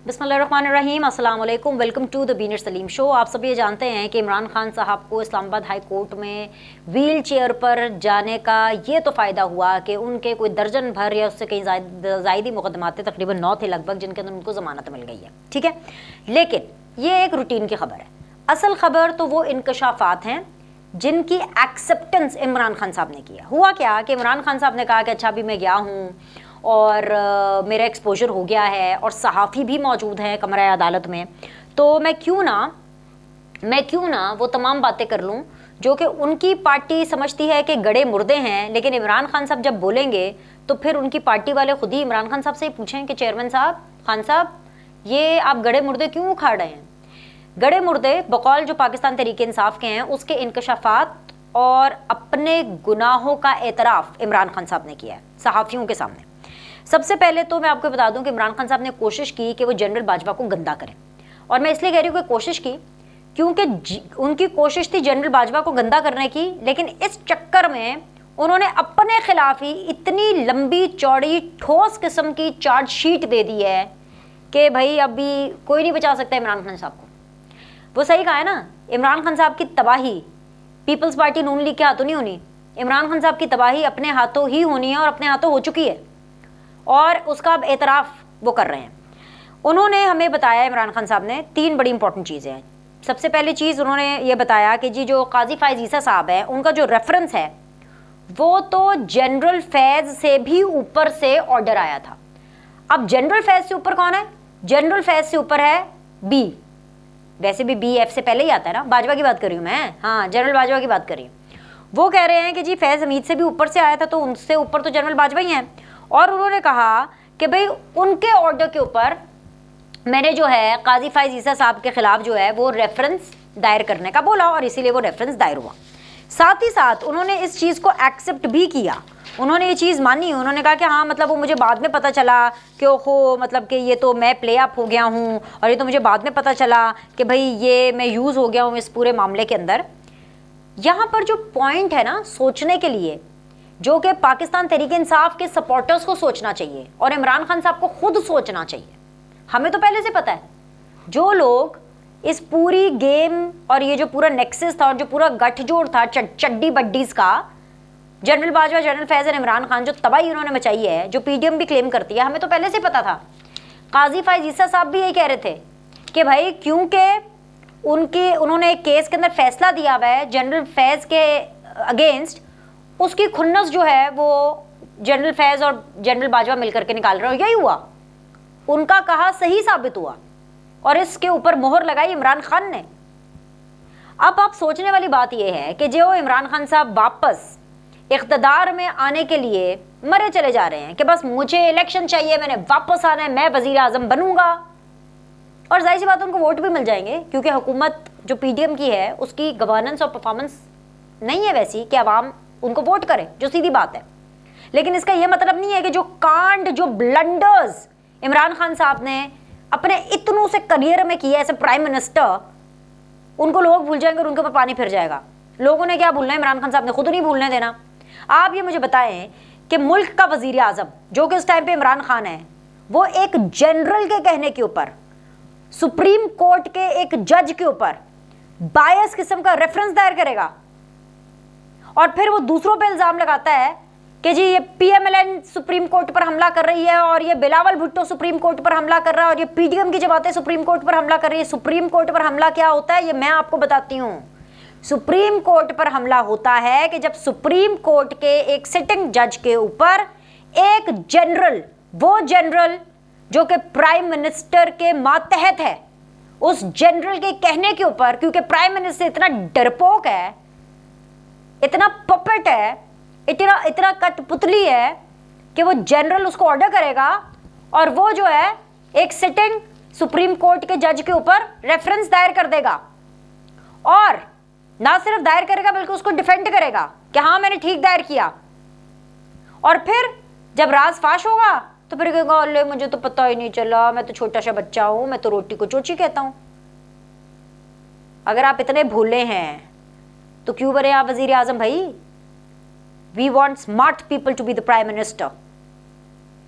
बिस्मिल्लाहिर्रहमानिर्रहीम, अस्सलाम वालेकुम, वेलकम टू द बीनर सलीम शो। आप सब ये जानते हैं कि इमरान खान साहब को इस्लामाबाद हाई कोर्ट में व्हील चेयर पर जाने का ये तो फ़ायदा हुआ कि उनके कोई दर्जन भर या उससे कहीं ज़ायदी मुकदमात तकरीबन 9 थे लगभग, जिनके अंदर उनको ज़मानत मिल गई है। ठीक है, लेकिन ये एक रूटीन की खबर है। असल खबर तो वो इंकशाफात हैं जिनकी एक्सेप्टेंस इमरान खान साहब ने किया। हुआ क्या कि इमरान खान साहब ने कहा कि अच्छा अभी मैं गया हूँ और मेरा एक्सपोजर हो गया है और सहाफ़ी भी मौजूद हैं कमरा अदालत में, तो मैं क्यों ना वो तमाम बातें कर लूँ जो कि उनकी पार्टी समझती है कि गड़े मुर्दे हैं। लेकिन इमरान खान साहब जब बोलेंगे तो फिर उनकी पार्टी वाले खुद ही इमरान खान साहब से ही पूछें कि चेयरमैन साहब, खान साहब, ये आप गड़े मुर्दे क्यों उखाड़ रहे हैं? गड़े मुर्दे बकौल जो पाकिस्तान तहरीक इंसाफ के हैं उसके इंकशाफात और अपने गुनाहों का एतराफ़ इमरान खान साहब ने किया है सहाफ़ियों के सामने। सबसे पहले तो मैं आपको बता दूं कि इमरान खान साहब ने कोशिश की कि वो जनरल बाजवा को गंदा करें, और मैं इसलिए कह रही हूँ कि कोशिश की क्योंकि उनकी कोशिश थी जनरल बाजवा को गंदा करने की, लेकिन इस चक्कर में उन्होंने अपने खिलाफ ही इतनी लंबी चौड़ी ठोस किस्म की चार्जशीट दे दी है कि भाई अभी कोई नहीं बचा सकता इमरान खान साहब को। वो सही कहा है ना, इमरान खान साहब की तबाही पीपल्स पार्टी नून लीग के हाथों नहीं होनी, इमरान खान साहब की तबाही अपने हाथों ही होनी है और अपने हाथों हो चुकी है, और उसका अब एतराफ़ वो कर रहे हैं। उन्होंने हमें बताया, इमरान खान साहब ने 3 बड़ी इंपॉर्टेंट चीज़ें हैं। सबसे पहली चीज़ उन्होंने ये बताया कि जी जो काजी फ़ायज़ ईसा साहब है उनका जो रेफरेंस है वो तो जनरल फैज़ से भी ऊपर से ऑर्डर आया था। अब जनरल फैज़ से ऊपर कौन है? जनरल फैज़ से ऊपर है बी, वैसे भी बी एफ से पहले ही आता है ना, बाजवा की बात कर रही हूँ मैं, हाँ जनरल बाजवा की बात कर रही हूँ। वो कह रहे हैं कि जी फैज़ हमीद से भी ऊपर से आया था, तो उनसे ऊपर तो जनरल बाजवा ही हैं। और उन्होंने कहा कि भाई उनके ऑर्डर के ऊपर मैंने जो है काजी फ़ायज़ ईसा साहब के ख़िलाफ़ जो है वो रेफरेंस दायर करने का बोला, और इसीलिए वो रेफरेंस दायर हुआ। साथ ही साथ उन्होंने इस चीज़ को एक्सेप्ट भी किया, उन्होंने ये चीज़ मानी। उन्होंने कहा कि हाँ मतलब वो मुझे बाद में पता चला कि ओहो मतलब कि ये तो मैं प्ले अप हो गया हूँ, और ये तो मुझे बाद में पता चला कि भाई ये मैं यूज़ हो गया हूँ इस पूरे मामले के अंदर। यहाँ पर जो पॉइंट है ना सोचने के लिए, जो कि पाकिस्तान तहरीक इंसाफ के सपोर्टर्स को सोचना चाहिए और इमरान खान साहब को खुद सोचना चाहिए। हमें तो पहले से पता है जो लोग इस पूरी गेम और ये जो पूरा नेक्सस था और जो पूरा गठजोड़ था चड्डी बड्डीज का, जनरल बाजवा, जनरल फैज़ और इमरान खान, जो तबाही उन्होंने मचाई है, जो पीडीएम भी क्लेम करती है, हमें तो पहले से पता था। काजी फ़ायज़ ईसा साहब भी यही कह रहे थे कि भाई क्योंकि उन्होंने एक केस के अंदर फैसला दिया हुआ है जनरल फैज़ के अगेंस्ट, उसकी खुन्नस जो है वो जनरल फैज़ और जनरल बाजवा मिलकर के निकाल रहे हो। यही हुआ, उनका कहा सही साबित हुआ, और इसके ऊपर मोहर लगाई इमरान खान ने। अब आप सोचने वाली बात यह है कि जो इमरान खान साहब वापस इख्तदार में आने के लिए मरे चले जा रहे हैं कि बस मुझे इलेक्शन चाहिए, मैंने वापस आना है, मैं वज़ीर आज़म बनूंगा, और जाहिर सी बात उनको वोट भी मिल जाएंगे क्योंकि हुकूमत जो पीडीएम की है उसकी गवर्नेंस और परफॉर्मेंस नहीं है वैसी कि अवाम उनको वोट करे, जो सीधी बात है। लेकिन इसका यह मतलब नहीं है कि जो कांड, जो ब्लंडर्स इमरान खान साहब ने अपने इतनों से करियर में किया एज ए प्राइम मिनिस्टर, उनको लोग भूल जाएंगे और उनके ऊपर पानी फिर जाएगा। लोगों ने क्या भूलना है, इमरान खान साहब ने खुद नहीं भूलने देना। आप ये मुझे बताएं कि मुल्क का वजीर आज़म जो कि इस टाइम पे इमरान खान है, वो एक जनरल के कहने के ऊपर, सुप्रीम कोर्ट के एक जज के ऊपर बायस किस्म का रेफरेंस दायर करेगा, और फिर वो दूसरों पे इल्ज़ाम लगाता है कि जी ये पीएमएलएन सुप्रीम कोर्ट पर हमला कर रही है, और ये बिलावल भुट्टो सुप्रीम कोर्ट पर हमला कर रहा है, और ये पीडीएम की जमातें सुप्रीम कोर्ट पर हमला कर रही है। सुप्रीम कोर्ट पर हमला क्या होता है ये मैं आपको बताती हूँ। सुप्रीम कोर्ट पर हमला होता है कि जब सुप्रीम कोर्ट के एक सिटिंग जज के ऊपर एक जनरल, वो जनरल जो कि प्राइम मिनिस्टर के मातहत है, उस जनरल के कहने के ऊपर, क्योंकि प्राइम मिनिस्टर इतना डरपोक है, इतना पपेट है, इतना कठपुतली है कि वो जनरल उसको ऑर्डर करेगा और वो जो है एक सिटिंग सुप्रीम कोर्ट के जज के ऊपर रेफरेंस दायर कर देगा, और ना सिर्फ दायर करेगा बल्कि उसको डिफेंड करेगा कि हाँ मैंने ठीक दायर किया। और फिर जब राज फाश होगा तो फिर कहेगा अल्ले मुझे तो पता ही नहीं चला, मैं तो छोटा सा बच्चा हूं, मैं तो रोटी को चोची कहता हूं। अगर आप इतने भोले हैं तो क्यों बने आप वजीर आजम भाई? We want smart people to be the prime minister.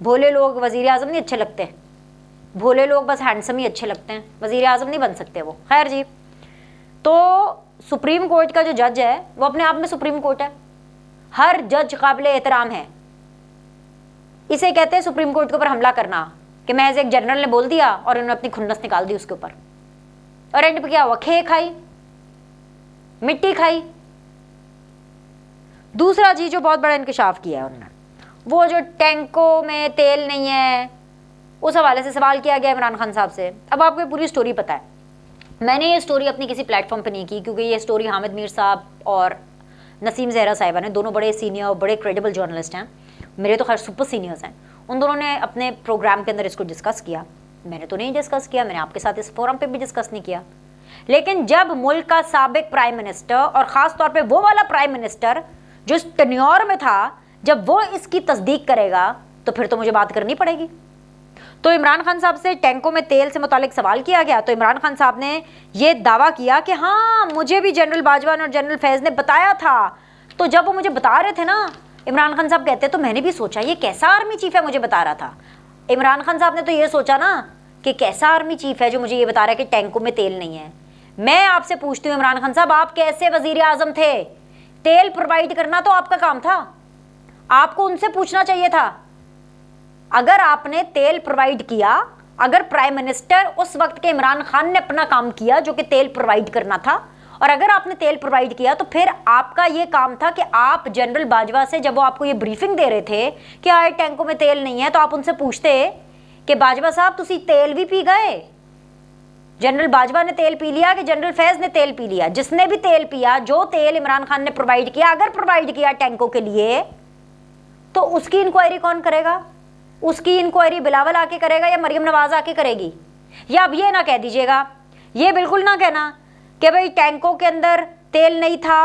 भोले लोग वजीर आजम नहीं अच्छे लगते, भोले लोग बस हैंडसम ही अच्छे लगते हैं, वजीर आजम नहीं बन सकते वो। खैर जी, तो सुप्रीम कोर्ट का जो जज है वो अपने आप में सुप्रीम कोर्ट है, हर जज काबिल एहतराम है। इसे कहते हैं सुप्रीम कोर्ट के ऊपर हमला करना, कि महज एक जनरल ने बोल दिया और उन्होंने अपनी खुन्नस निकाल दी उसके ऊपर, और एंड पे क्या हुआ, खे खाई, मिट्टी खाई। दूसरा चीज जो बहुत बड़ा इंकशाफ किया है उन्होंने, वो जो टैंकों में तेल नहीं है, उस हवाले से सवाल किया गया इमरान खान साहब से। अब आपको पूरी स्टोरी पता है, मैंने ये स्टोरी अपनी किसी प्लेटफॉर्म पे नहीं की, क्योंकि ये स्टोरी हामिद मीर साहब और नसीम जहरा साहिबा ने, दोनों बड़े सीनियर और बड़े क्रेडिबल जर्नलिस्ट हैं, मेरे तो खैर सुपर सीनियर्स हैं, उन दोनों ने अपने प्रोग्राम के अंदर इसको डिस्कस किया। मैंने तो नहीं डिस्कस किया, मैंने आपके साथ इस फोरम पे भी डिस्कस नहीं किया। लेकिन जब मुल्क का साबिक प्राइम मिनिस्टर, और ख़ास तौर पे वो वाला प्राइम मिनिस्टर जो इस टेन्योर में था, जब वो इसकी तस्दीक करेगा तो फिर तो मुझे बात करनी पड़ेगी। तो इमरान खान साहब से टैंकों में तेल से मुतालिक सवाल किया गया, तो इमरान खान साहब ने ये दावा किया कि हाँ, मुझे भी जनरल बाजवा और जनरल फैज़ ने बताया था। तो जब वो मुझे बता रहे थे ना, इमरान खान साहब कहते तो मैंने भी सोचा ये कैसा आर्मी चीफ है मुझे बता रहा था। इमरान खान साहब ने तो ये सोचा ना कि कैसा आर्मी चीफ है जो मुझे ये बता रहा है कि टैंकों में तेल नहीं है। मैं आपसे पूछती हूँ इमरान खान साहब, आप कैसे वजीर आजम थे? तेल प्रोवाइड करना तो आपका काम था, आपको उनसे पूछना चाहिए था। अगर आपने तेल प्रोवाइड किया, अगर प्राइम मिनिस्टर उस वक्त के इमरान खान ने अपना काम किया जो कि तेल प्रोवाइड करना था, और अगर आपने तेल प्रोवाइड किया, तो फिर आपका ये काम था कि आप जनरल बाजवा से, जब वो आपको ये ब्रीफिंग दे रहे थे कि आए टैंकों में तेल नहीं है, तो आप उनसे पूछते कि बाजवा साहब तुसी तेल भी पी गए? जनरल बाजवा ने तेल पी लिया कि जनरल फैज़ ने तेल पी लिया? जिसने भी तेल पिया, जो तेल इमरान खान ने प्रोवाइड किया, अगर प्रोवाइड किया टैंकों के लिए, तो उसकी इंक्वायरी कौन करेगा? उसकी इंक्वायरी बिलावल आके करेगा या मरियम नवाज आके करेगी? या अब ये ना कह दीजिएगा, ये बिल्कुल ना कहना कि भाई टैंकों के अंदर तेल नहीं था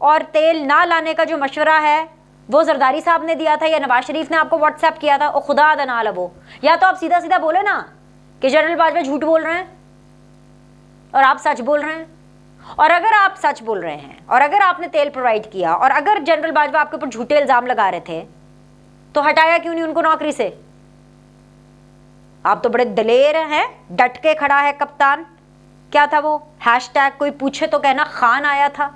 और तेल ना लाने का जो मशवरा है वो जरदारी साहब ने दिया था या नवाज शरीफ ने आपको व्हाट्सएप किया था। और खुदा दना लबो, या तो आप सीधा सीधा बोले ना कि जनरल बाजवा झूठ बोल रहे हैं और आप सच बोल रहे हैं। और अगर आप सच बोल रहे हैं और अगर आपने तेल प्रोवाइड किया और अगर जनरल बाजवा आपके ऊपर झूठे इल्जाम लगा रहे थे, तो हटाया क्यों नहीं उनको नौकरी से? आप तो बड़े दलेर हैं, डट के खड़ा है कप्तान। क्या था वो हैशटैग, कोई पूछे तो कहना खान आया था।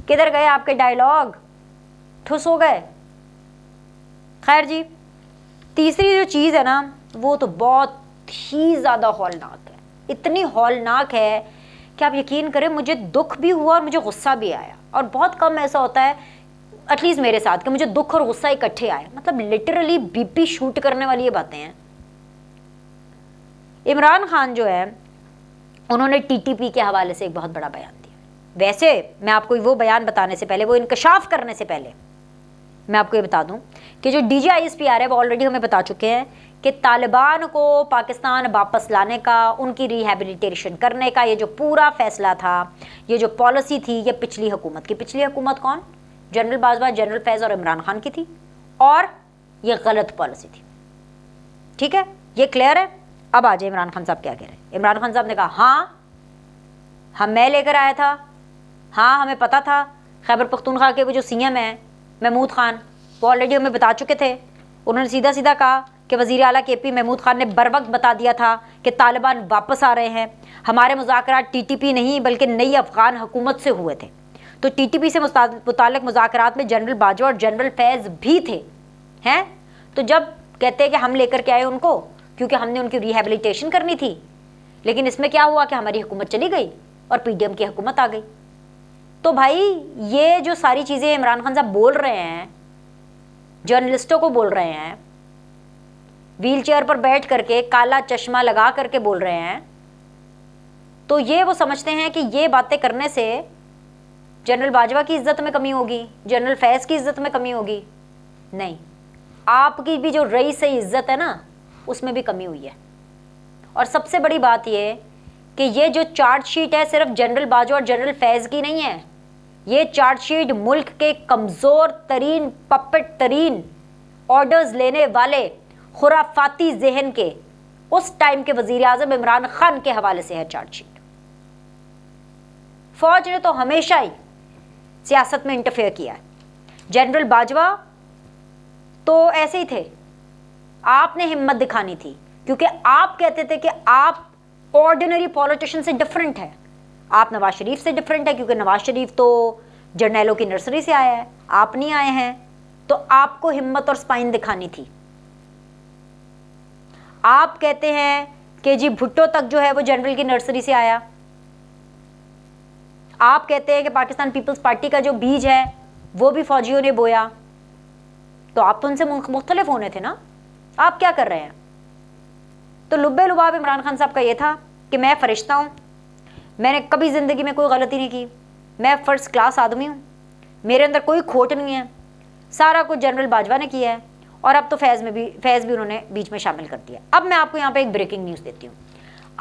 किधर गए आपके डायलॉग? ठुस हो गए। खैर जी, तीसरी जो चीज़ है ना, वो तो बहुत ही ज़्यादा हौलनाक है। इतनी हौलनाक है कि आप यकीन करें, मुझे दुख भी हुआ और मुझे गुस्सा भी आया। और बहुत कम ऐसा होता है, एटलीस्ट मेरे साथ, कि मुझे दुख और गुस्सा इकट्ठे आए। मतलब लिटरली बीपी शूट करने वाली ये बातें हैं। इमरान खान जो है, उन्होंने टीटीपी के हवाले से एक बहुत बड़ा बयान दिया। वैसे मैं आपको वो बयान बताने से पहले, वो इंकशाफ करने से पहले, मैं आपको ये बता दूं कि जो DGISPR है वो ऑलरेडी हमें बता चुके हैं कि तालिबान को पाकिस्तान वापस लाने का, उनकी रिहेबिलिटेशन करने का ये जो पूरा फैसला था, ये जो पॉलिसी थी, ये पिछली हुकूमत की। पिछली हुकूमत कौन? जनरल बाजवा, जनरल फैज़ और इमरान खान की थी, और ये गलत पॉलिसी थी। ठीक है, ये क्लियर है। अब आ जाए इमरान खान साहब क्या कह रहे हैं। इमरान खान साहब ने कहा, हाँ मैं लेकर आया था, हाँ हमें पता था। खैबर पख्तूनख्वा के वो जो CM हैं महमूद खान, वो ऑलरेडी हमें बता चुके थे। उन्होंने सीधा सीधा कहा कि वज़ीर आला KP महमूद खान ने बर वक्त बता दिया था कि तालिबान वापस आ रहे हैं। हमारे मुज़ाकरात TTP नहीं बल्कि नई अफ़गान हुकूमत से हुए थे। तो TTP से मुताल्लिक़ मुज़ाकरात में जनरल बाजवा और जनरल फैज़ भी थे, हैं। तो जब कहते हैं कि हम लेकर के आए उनको क्योंकि हमने उनकी रिहेबिलिटेशन करनी थी, लेकिन इसमें क्या हुआ कि हमारी हुकूमत चली गई और PDM की हुकूमत आ गई। तो भाई ये जो सारी चीज़ें इमरान खान साहब बोल रहे हैं, जर्नलिस्टों को बोल रहे हैं, व्हील चेयर पर बैठ करके काला चश्मा लगा करके बोल रहे हैं, तो ये वो समझते हैं कि ये बातें करने से जनरल बाजवा की इज्जत में कमी होगी, जनरल फैज़ की इज्जत में कमी होगी। नहीं, आपकी भी जो रईस से इज्जत है ना, उसमें भी कमी हुई है। और सबसे बड़ी बात ये कि ये जो चार्जशीट है सिर्फ जनरल बाजवा और जनरल फैज़ की नहीं है, ये चार्जशीट मुल्क के कमज़ोर तरीन, पपेट तरीन, ऑर्डर्स लेने वाले, खुराफाती जहन के उस टाइम के वज़ीर आज़म इमरान खान के हवाले से है चार्जशीट। फौज ने तो हमेशा ही सियासत में इंटरफेयर किया है। जनरल बाजवा तो ऐसे ही थे, आपने हिम्मत दिखानी थी, क्योंकि आप कहते थे कि आप ऑर्डिनरी पॉलिटिशियन से डिफरेंट है, आप नवाज शरीफ से डिफरेंट है, क्योंकि नवाज शरीफ तो जर्नैलों की नर्सरी से आया है, आप नहीं आए हैं, तो आपको हिम्मत और स्पाइन दिखानी थी। आप कहते हैं कि जी भुट्टो तक जो है वो जनरल की नर्सरी से आया, आप कहते हैं कि पाकिस्तान पीपल्स पार्टी का जो बीज है वो भी फौजियों ने बोया, तो आप तो उनसे मुख्तलिफ होने थे ना, आप क्या कर रहे हैं? तो लुब्बे लुबाब इमरान खान साहब का ये था कि मैं फरिश्ता हूँ, मैंने कभी ज़िंदगी में कोई गलती नहीं की, मैं फर्स्ट क्लास आदमी हूँ, मेरे अंदर कोई खोट नहीं है, सारा कुछ जनरल बाजवा ने किया है, और अब तो फैज़ भी उन्होंने बीच में शामिल कर दिया। अब मैं आपको यहाँ पे एक ब्रेकिंग न्यूज़ देती हूँ।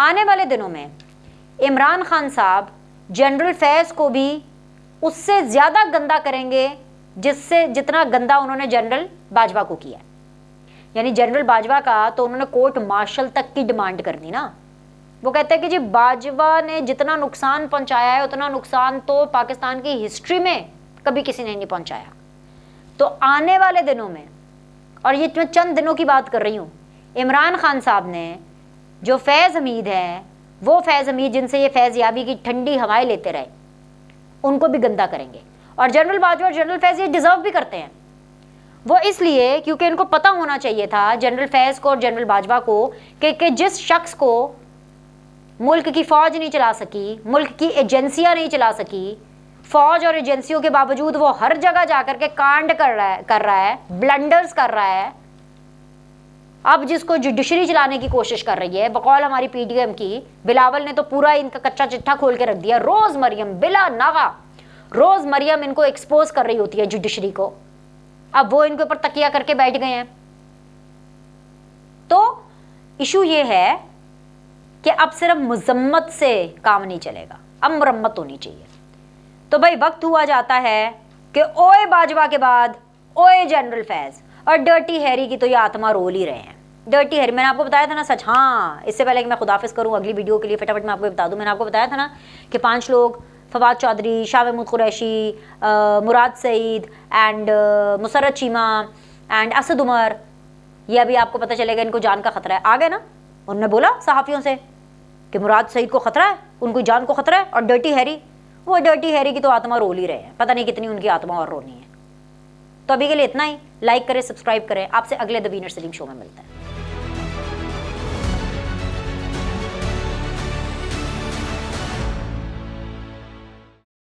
आने वाले दिनों में इमरान खान साहब जनरल फैज़ को भी उससे ज़्यादा गंदा करेंगे जितना गंदा उन्होंने जनरल बाजवा को किया। यानी जनरल बाजवा का तो उन्होंने कोर्ट मार्शल तक की डिमांड कर दी ना। वो कहते हैं कि जी बाजवा ने जितना नुकसान पहुंचाया है उतना नुकसान तो पाकिस्तान की हिस्ट्री में कभी किसी ने नहीं पहुंचाया। तो आने वाले दिनों में, और ये मैं चंद दिनों की बात कर रही हूँ, इमरान खान साहब ने जो फैज़ हमीद है, वो फैज़ हमीद जिनसे ये फैज़ याबी की ठंडी हवाएं लेते रहे, उनको भी गंदा करेंगे। और जनरल बाजवा और जनरल फैज़ ये डिज़र्व भी करते हैं। वो इसलिए क्योंकि इनको पता होना चाहिए था जनरल फैज़ को और जनरल बाजवा को कि जिस शख्स को मुल्क की फ़ौज नहीं चला सकी, मुल्क की एजेंसियाँ नहीं चला सकी, फ़ौज और एजेंसियों के बावजूद वो हर जगह जाकर के कांड कर रहा है, ब्लंडर्स कर रहा है, अब जिसको जुडिशरी चलाने की कोशिश कर रही है बकौल हमारी पीडीएम की, बिलावल ने तो पूरा इनका कच्चा चिट्ठा खोल के रख दिया। रोज़ मरियम बिला नागा, रोज़ मरियम इनको एक्सपोज कर रही होती है जुडिशरी को, अब वो इनके ऊपर तकिया करके बैठ गए हैं। तो इशू ये है कि अब सिर्फ मजम्मत से काम नहीं चलेगा, अब मुरम्मत होनी चाहिए। तो भाई वक्त हुआ जाता है कि ओए बाजवा के बाद ओए जनरल फैज़, और डर्टी हैरी की तो ये आत्मा रोल ही रहे हैं। डर्टी हैरी, मैंने आपको बताया था ना सच, हाँ, इससे पहले कि मैं खुदाफिज करूँ अगली वीडियो के लिए फटाफट मैं आपको बता दूँ, मैंने आपको बताया था ना कि 5 लोग, फवाद चौधरी, शाह महमूद कुरैशी, मुराद सईद एंड मुसर्रत चीमा एंड असद उमर, ये अभी आपको पता चलेगा इनको जान का खतरा है। आ गए ना, उन्होंने बोला सहाफ़ियों से कि मुराद सईद को खतरा है, उनको जान को खतरा है, और डर्टी हैरी, वो डर्टी हैरी की तो आत्मा रोल ही रहे हैं, पता नहीं कितनी उनकी आत्मा और रोनी है। तो अभी के लिए इतना ही, लाइक करें, सब्सक्राइब करें, आपसे अगले द वीनर सलीम शो में मिलता है।